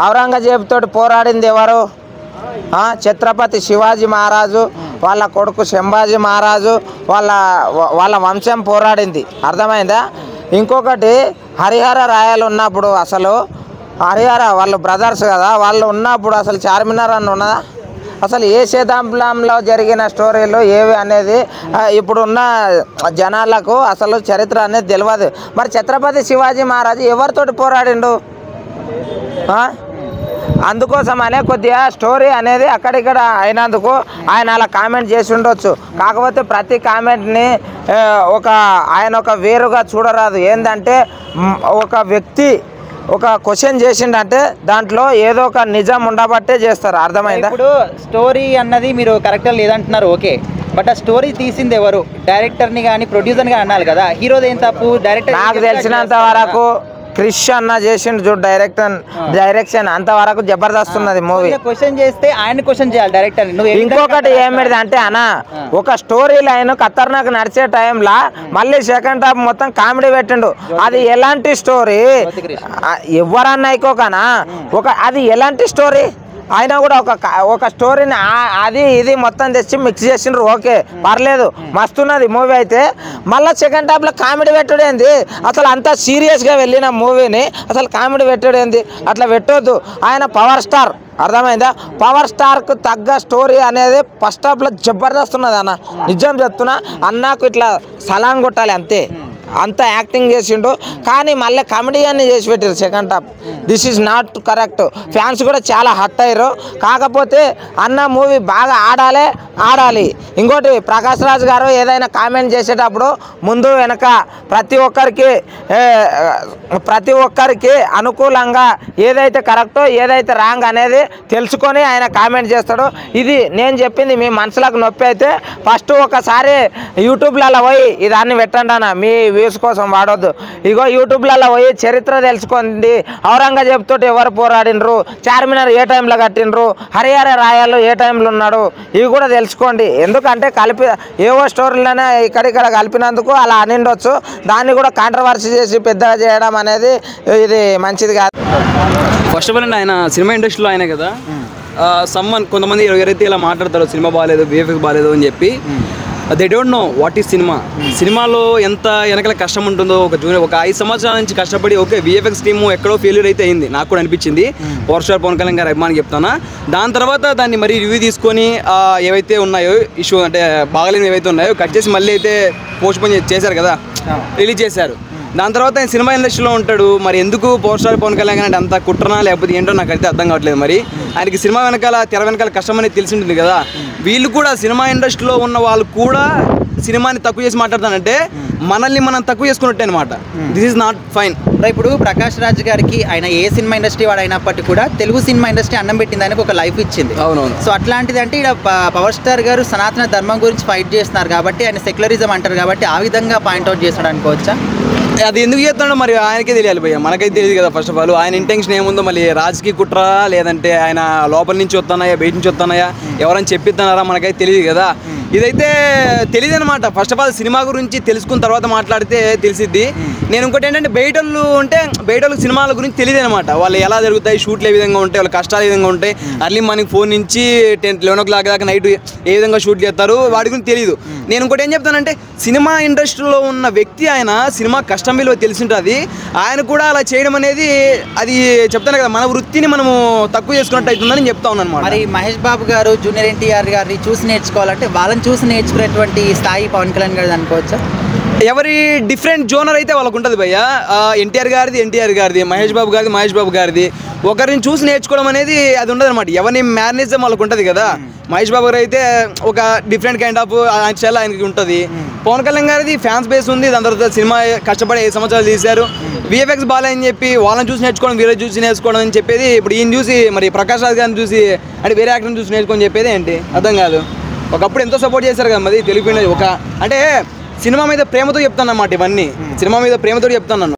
ఔరంగజేబు తోటి పోరాడింది ఎవరు? ఛత్రపతి శివాజీ మహారాజు వాళ్ళ కొడుకు సంభాజీ మహారాజు వాళ్ళ వంశం పోరాడింది. అర్థమైందా? ఇంకొకటి హరిహర రాయలు ఉన్నప్పుడు అసలు హరిహర వాళ్ళు బ్రదర్స్ కదా, వాళ్ళు ఉన్నప్పుడు అసలు చార్మినార్ అని ఉన్నదా? అసలు ఏ శతాబ్దంలో జరిగిన స్టోరీలు ఏవి అనేది ఇప్పుడున్న జనాలకు అసలు చరిత్ర అనేది తెలియదు. మరి ఛత్రపతి శివాజీ మహారాజు ఎవరితోటి పోరాడిండు? అందుకోసమనే కొద్దిగా స్టోరీ అనేది అక్కడిక్కడ అయినందుకు ఆయన అలా కామెంట్ చేసి ఉండొచ్చు. కాకపోతే ప్రతి కామెంట్ని ఆయన ఒక వేరుగా చూడరాదు. ఏంటంటే ఒక వ్యక్తి ఒక క్వశ్చన్ చేసిండంటే దాంట్లో ఏదో ఒక నిజం ఉండబట్టే చేస్తారు. అర్థమైందా? ఇప్పుడు స్టోరీ అన్నది మీరు కరెక్ట్గా లేదంటున్నారు, ఓకే. బట్ ఆ స్టోరీ తీసింది ఎవరు? డైరెక్టర్ని కానీ ప్రొడ్యూసర్ని కానీ అన్నారు కదా. హీరోది ఏం తప్పు? డైరెక్టర్ నాకు తెలిసినంత వరకు క్రిష్ అన్న చేసిండు చూడు డైరెక్షన్ అంతవరకు జబర్దస్త్ ఉన్నది మూవీ. క్వశ్చన్ చేస్తే ఆయన క్వశ్చన్ చేయాలి డైరెక్టర్. ఇంకొకటి ఏమిటి అంటే అన్న ఒక స్టోరీ లైన్ ఖతర్నాక్ నడిచే టైంలో మళ్ళీ సెకండ్ హాఫ్ మొత్తం కామెడీ పెట్టిండు. అది ఎలాంటి స్టోరీ? ఎవరన్నా అయికోకనా అది ఎలాంటి స్టోరీ? ఆయన కూడా ఒక స్టోరీని అది ఇది మొత్తం తెచ్చి మిక్స్ చేసిండ్రు. ఓకే, పర్లేదు, మస్తున్నది మూవీ. అయితే మళ్ళీ సెకండ్ హాఫ్లో కామెడీ పెట్టడేంది? అసలు అంత సీరియస్గా వెళ్ళిన మూవీని అసలు కామెడీ పెట్టడేంది? అట్లా పెట్టొద్దు. ఆయన పవర్ స్టార్, అర్థమైందా? పవర్ స్టార్కు తగ్గ స్టోరీ అనేది ఫస్ట్ హాఫ్లో జబర్దస్త్ ఉన్నది అన్న. నిజం చెప్తున్నా, అన్నకు ఇట్లా సలాం కొట్టాలి అంతే. అంత యాక్టింగ్ చేసిండు. కానీ మళ్ళీ కామెడీయన్ని చేసి పెట్టారు second half. This is not correct. Fans కూడా చాలా హట్ అయ్యారు. కాకపోతే అన్న మూవీ బాగా ఆడాలి. ఇంకోటి ప్రకాష్ రాజ్ గారు ఏదైనా కామెంట్ చేసేటప్పుడు ముందు వెనక ప్రతి ఒక్కరికి అనుకూలంగా ఏదైతే కరెక్టో ఏదైతే రాంగ్ అనేది తెలుసుకొని ఆయన కామెంట్ చేస్తాడు. ఇది నేను చెప్పింది మీ మనసులకు నొప్పి అయితే ఫస్ట్ ఒకసారి యూట్యూబ్లలో పోయి ఇదాన్ని పెట్టండి అన్న, మీ వ్యూస్ కోసం వాడొద్దు. ఇగో యూట్యూబ్లలో పోయి చరిత్ర తెలుసుకోండి. ఔరంగజేబు తోటి ఎవరు పోరాడినరు, చార్మినార్ ఏ టైంలో కట్టినరు, హరిహర రాయలు ఏ టైంలో ఉన్నాడు, ఇవి కూడా తెలుసుకోండి. ఎందుకంటే ఏవో స్టోరీలోనే ఇక్కడిక్కడ కలిపినందుకు అలా అనిండొచ్చు. దాన్ని కూడా కాంట్రవర్సీ చేసి పెద్దగా చేయడం అనేది ఇది మంచిది కాదు. ఫస్ట్ ఆఫ్ ఆల్ ఆయన సినిమా ఇండస్ట్రీలో ఆయన కదా, కొంతమంది ఎవరైతే ఇలా మాట్లాడతారో సినిమా బాగాలేదు, విఎఫ్ఎక్స్ బాగాలేదు అని చెప్పి, they don't know what is cinema. సినిమాలో ఎంత వెనకాల కష్టం ఉంటుందో. ఒక 5 సంవత్సరాల నుంచి కష్టపడి ఓకే విఎఫ్ఎక్స్ టీము ఎక్కడో ఫెయిల్యూర్ అయితే అయింది, నాకు కూడా అనిపించింది. పవర్ స్టార్ పవన్ కళ్యాణ్ గారు అభిమాని చెప్తానా. దాని తర్వాత దాన్ని మరీ రివ్యూ తీసుకొని ఏవైతే ఉన్నాయో ఇష్యూ అంటే బాగాలేని ఏవైతే ఉన్నాయో కట్ చేసి మళ్ళీ అయితే పోస్ట్ పోన్ చేశారు కదా, రిలీజ్ చేశారు. దాని తర్వాత ఆయన సినిమా ఇండస్ట్రీలో ఉంటాడు. మరి ఎందుకు పవర్ స్టార్ పవన్ కళ్యాణ్ అంటే అంత కుట్రనా లేకపోతే ఏంటో నాకైతే అర్థం కావట్లేదు. మరి ఆయనకి సినిమా వెనకాల తెర వెనకాల కష్టం అనేది తెలిసి ఉంటుంది కదా. వీళ్ళు కూడా సినిమా ఇండస్ట్రీలో ఉన్న వాళ్ళు కూడా సినిమాని తక్కువ చేసి మాట్లాడతానంటే మనల్ని మనం తక్కువ చేసుకున్నట్టే అనమాట. This is not fine. ఇప్పుడు ప్రకాష్ రాజ్ గారికి ఆయన ఏ సినిమా ఇండస్ట్రీ వాడు అయినప్పటికీ కూడా తెలుగు సినిమా ఇండస్ట్రీ అన్నం పెట్టింది, ఆయనకు ఒక లైఫ్ ఇచ్చింది. అవునవును. సో అట్లాంటిది అంటే ఇక్కడ పవర్ స్టార్ గారు సనాతన ధర్మం గురించి ఫైట్ చేస్తున్నారు కాబట్టి ఆయన సెక్యులరిజం అంటారు కాబట్టి ఆ విధంగా పాయింట్అవుట్ చేస్తాడు అనుకోవచ్చా? అది ఎందుకు చేస్తున్నాడో మరి ఆయనకే తెలియాలి భయ్య, మనకైతే తెలియదు కదా. ఫస్ట్ ఆఫ్ ఆల్ ఆయన ఇంటెన్షన్ ఏముందో, మళ్ళీ రాజకీయ కుట్ర లేదంటే ఆయన లోపల నుంచి వస్తున్నాయా బయట నుంచి వస్తున్నాయా ఎవరైనా చెప్పిస్తున్నారా మనకైతే తెలియదు కదా. ఇదైతే తెలియదు అనమాట. ఫస్ట్ ఆఫ్ ఆల్ సినిమా గురించి తెలుసుకున్న తర్వాత మాట్లాడితే తెలిసిద్ది. నేను ఇంకోటి ఏంటంటే బయట వాళ్ళకి సినిమాల గురించి తెలియదు అనమాట. వాళ్ళు ఎలా జరుగుతాయి, షూట్లు ఏ విధంగా ఉంటాయి, వాళ్ళ కష్టాలు ఏ విధంగా ఉంటాయి, అర్లీ మార్నింగ్ 4 నుంచి 11 o'clock దాకా నైట్ ఏ విధంగా షూట్ చేస్తారు, వాటి గురించి తెలియదు. నేను ఇంకోటి ఏం చెప్తానంటే సినిమా ఇండస్ట్రీలో ఉన్న వ్యక్తి ఆయన సినిమా కష్టం విలువ తెలిసి ఉంటుంది. ఆయన కూడా అలా చేయడం అనేది అది చెప్తాను కదా, మన వృత్తిని మనము తక్కువ చేసుకున్నట్టు అవుతుందని చెప్తా ఉన్నాను. మరి మహేష్ బాబు గారు జూనియర్ ఎన్టీఆర్ గారిని చూసి నేర్చుకోవాలంటే వాళ్ళని చూసి నేర్చుకునేటువంటి స్థాయి పవన్ కళ్యాణ్ గారిది అనుకోవచ్చా? ఎవరి డిఫరెంట్ జోనర్ అయితే వాళ్ళకు ఉంటుంది భయ్య. ఎన్టీఆర్ గారిది, మహేష్ బాబు గారిది ఒకరిని చూసి నేర్చుకోవడం అనేది అది ఉండదు అనమాట. ఎవరిని మేనరిజం వాళ్ళకు ఉంటుంది కదా. మహేష్ బాబు గారు అయితే ఒక డిఫరెంట్ కైండ్ ఆఫ్ స్టైల్ ఆయనకి ఉంటుంది. పవన్ కళ్యాణ్ గారిది ఫ్యాన్స్ బేస్ ఉంది. దాని తర్వాత సినిమా కష్టపడి 5 సంవత్సరాలు తీశారు. విఎఫ్ఎక్స్ బాగాలేని చెప్పి వాళ్ళని చూసి నేర్చుకోవడం, వీరే చూసి నేర్చుకోవడం అని చెప్పేది ఇప్పుడు ఈయన చూసి మరి ప్రకాష్ రాజ్ గారిని చూసి అంటే వేరే యాక్టర్ని చూసి నేర్చుకొని చెప్పేది ఏంటి అర్థం కాదు. ఒకప్పుడు ఎంతో సపోర్ట్ చేశారు కదా మరి తెలుగు ఒక అంటే సినిమా మీద ప్రేమతో చెప్తాను అన్నమాట. ఇవన్నీ సినిమా మీద ప్రేమతో చెప్తాను.